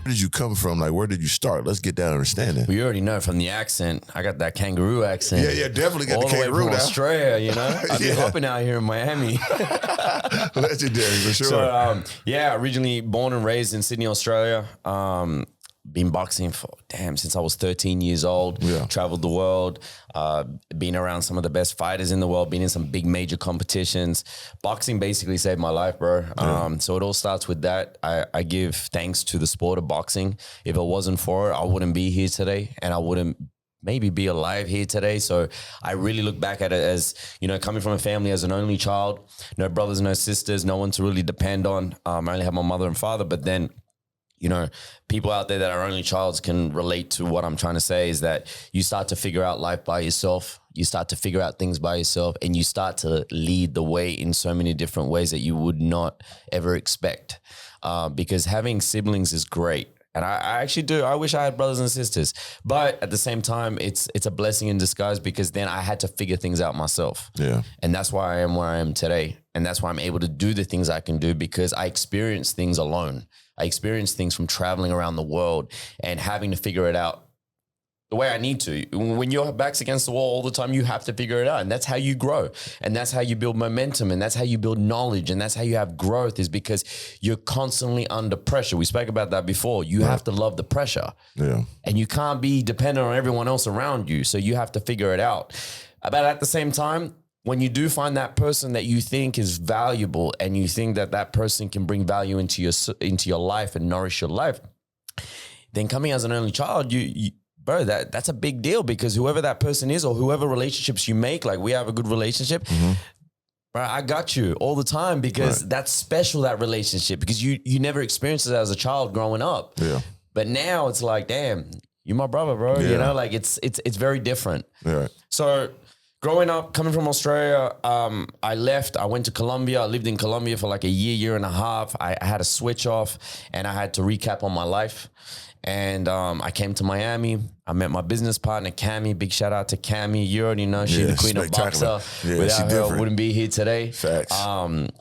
did you come from? Like, where did you start? Let's get that understanding. We already know from the accent. I got that kangaroo accent. Yeah, definitely got all the kangaroo way from now. Australia, you know. I've been hopping out here in Miami. Legendary for sure. So, originally born and raised in Sydney, Australia. Been boxing since I was 13 years old. Traveled the world, been around some of the best fighters in the world, been in some big major competitions. Boxing basically saved my life, bro. So it all starts with that. I give thanks to the sport of boxing. If it wasn't for it, I wouldn't be here today, and I wouldn't maybe be alive here today. So I really look back at it as, you know, coming from a family as an only child, no brothers, no sisters, no one to really depend on. I only have my mother and father, but then, you know, people out there that are only childs can relate to what I'm trying to say is that you start to figure out life by yourself. You start to figure out things by yourself, and you start to lead the way in so many different ways that you would not ever expect. Because having siblings is great. And I actually do. I wish I had brothers and sisters. But at the same time, it's a blessing in disguise, because then I had to figure things out myself. Yeah. And that's why I am where I am today. And that's why I'm able to do the things I can do, because I experience things alone. I experience things from traveling around the world and having to figure it out the way I need to. When your back's against the wall all the time, you have to figure it out. And that's how you grow. And that's how you build momentum. And that's how you build knowledge. And that's how you have growth, is because you're constantly under pressure. We spoke about that before. You have to love the pressure. Yeah. And you can't be dependent on everyone else around you. So you have to figure it out. But at the same time, when you do find that person that you think is valuable, and you think that that person can bring value into your life and nourish your life, then coming as an only child, bro, that's a big deal, because whoever that person is, or whoever relationships you make, like we have a good relationship, bro, I got you all the time, because that's special, that relationship, because you never experienced it as a child growing up. Yeah. But now it's like, damn, you're my brother, bro. Yeah. You know, like it's very different. Yeah. So growing up, coming from Australia, I left. I went to Colombia. I lived in Colombia for like a year and a half. I had a switch off, and I had to recap on my life. And I came to Miami. I met my business partner, Cami. Big shout out to Cami. You already know she's the queen of boxer. Yeah, without her, I wouldn't be here today. Facts.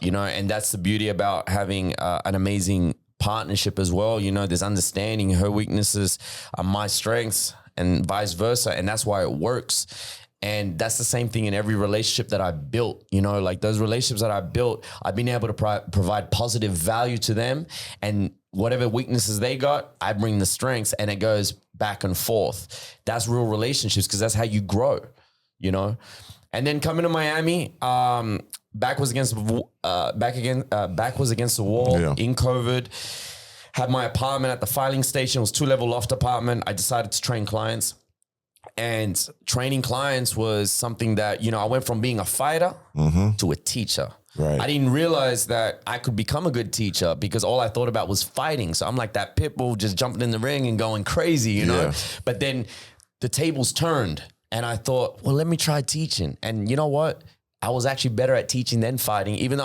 You know, and that's the beauty about having an amazing partnership as well. You know, there's understanding. Her weaknesses are my strengths, and vice versa. And that's why it works. And that's the same thing in every relationship that I built. You know, like those relationships that I built, I've been able to provide positive value to them, and whatever weaknesses they got, I bring the strengths, and it goes back and forth. That's real relationships, because that's how you grow, you know? And then coming to Miami, back was against the wall in COVID. Had my apartment at the filing station. It was 2-level loft apartment. I decided to train clients. And training clients was something that, you know, I went from being a fighter to a teacher. Right. I didn't realize that I could become a good teacher, because all I thought about was fighting. So I'm like that pit bull just jumping in the ring and going crazy, you know? But then the tables turned, and I thought, well, let me try teaching. And you know what? I was actually better at teaching than fighting, even though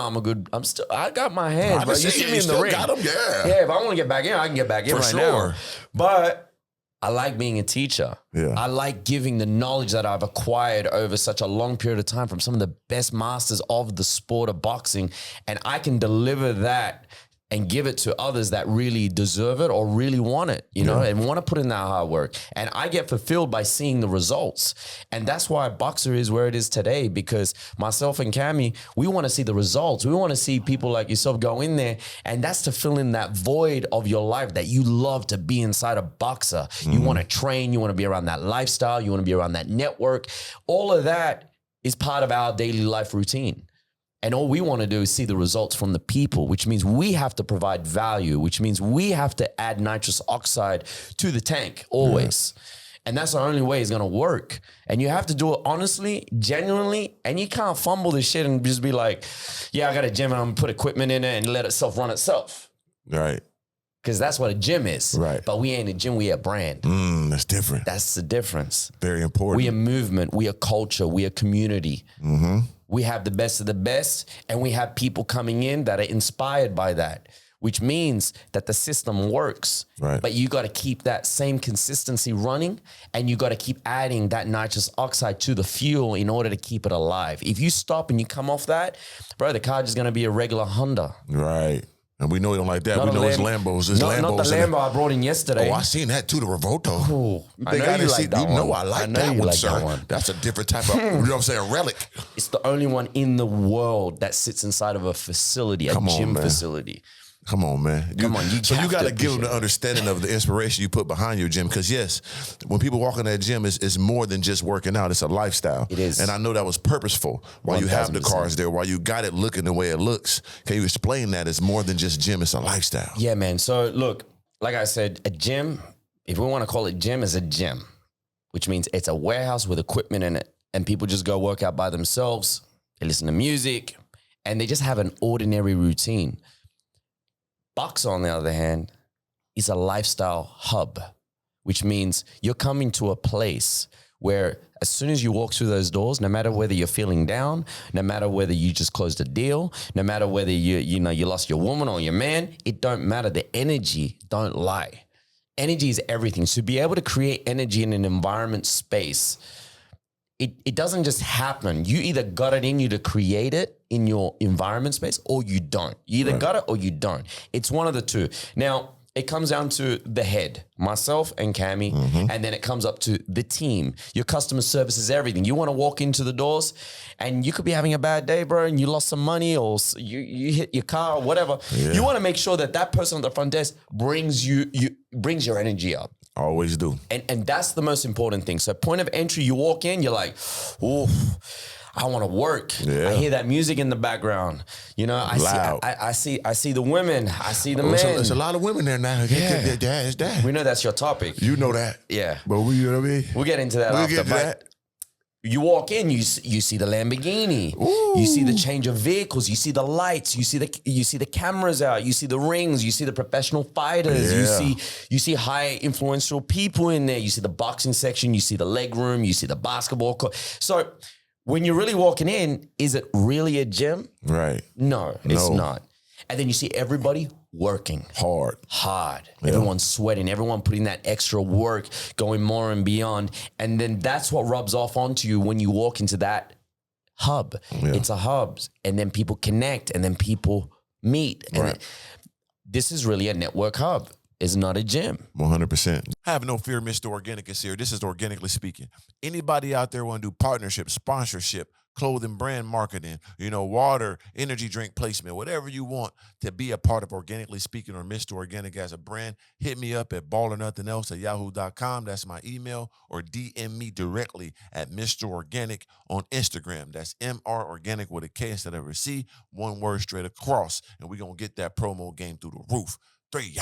I got my hands, bro. You see me in the ring. Got them, yeah, if I want to get back in, I can get back in right now. But I like being a teacher. Yeah. I like giving the knowledge that I've acquired over such a long period of time from some of the best masters of the sport of boxing. And I can deliver that and give it to others that really deserve it or really want it, you know, and want to put in that hard work. And I get fulfilled by seeing the results. And that's why boxer is where it is today, because myself and Cami, we want to see the results. We want to see people like yourself go in there, and that's to fill in that void of your life that you love to be inside a boxer. You want to train, you want to be around that lifestyle, you want to be around that network. All of that is part of our daily life routine. And all we want to do is see the results from the people, which means we have to provide value, which means we have to add nitrous oxide to the tank always. Yeah. And that's the only way it's going to work. And you have to do it honestly, genuinely, and you can't fumble this shit and just be like, yeah, I got a gym and I'm going to put equipment in it and let itself run itself. Right. Because that's what a gym is. Right. But we ain't a gym, we a brand. That's different. That's the difference. Very important. We a movement, we a culture, we a community. We have the best of the best, and we have people coming in that are inspired by that, which means that the system works. Right. But you got to keep that same consistency running, and you got to keep adding that nitrous oxide to the fuel in order to keep it alive. If you stop and you come off that, bro, the car is going to be a regular Honda. Right. And we know he don't like that. Not we a know it's Lamb- Lambos. It's not Lambos. the Lambo I brought in yesterday. Oh, I seen that too, the Revolto. Oh, I know I you like that You know one. I like I know that you one, like sir. that one. That's a different type of, you know what I'm saying, relic. It's the only one in the world that sits inside of a facility, a gym facility. Come on, man. So you got to give them the understanding of the inspiration you put behind your gym. Because yes, when people walk in that gym, it's more than just working out. It's a lifestyle. It is. And I know that was purposeful. While you have the cars there, while you got it looking the way it looks. Can you explain that? It's more than just gym. It's a lifestyle. Yeah, man. So look, like I said, a gym, if we want to call it gym, is a gym, which means it's a warehouse with equipment in it. And people just go work out by themselves. They listen to music and they just have an ordinary routine. boxr, on the other hand, is a lifestyle hub, which means you're coming to a place where as soon as you walk through those doors, no matter whether you're feeling down, no matter whether you just closed a deal, no matter whether you lost your woman or your man, it don't matter. The energy don't lie. Energy is everything. So be able to create energy in an environment space, it doesn't just happen. You either got it in you to create it in your environment space or you don't. You either got it or you don't. It's one of the two. Now, it comes down to the head, myself and Cammy, and then it comes up to the team. Your customer service is everything. You want to walk into the doors and you could be having a bad day, bro, and you lost some money or you hit your car or whatever. Yeah. You want to make sure that that person at the front desk brings your energy up. Always do. And that's the most important thing. So point of entry, you walk in, you're like, oh, I want to work. Yeah. I hear that music in the background. You know, I see the women. I see the men. There's a lot of women there now. Yeah. It's that. We know that's your topic. You know that. Yeah. But you know what I mean? We'll get into that after. Get to that. You walk in, you see the Lamborghini. Ooh. You see the change of vehicles. You see the lights. You see the cameras out. You see the rings. You see the professional fighters. Yeah. You see high influential people in there. You see the boxing section. You see the leg room. You see the basketball court. So when you're really walking in, is it really a gym? Right. No, it's not. And then you see everybody working hard. Yeah. Everyone's sweating. Everyone putting that extra work, going more and beyond. And then that's what rubs off onto you when you walk into that hub. Yeah. It's a hub. And then people connect and then people meet. And this is really a network hub. It's not a gym. 100%. Have no fear, Mr. Organik is here. This is Organically Speaking. Anybody out there want to do partnership, sponsorship, clothing, brand marketing, water, energy drink placement, whatever you want to be a part of Organically Speaking or Mr. Organik as a brand, hit me up at ballernothingelse@yahoo.com. That's my email, or DM me directly at Mr. Organik on Instagram. That's MR Organic with a K instead of a C, one word straight across. And we're going to get that promo game through the roof. 3 ya.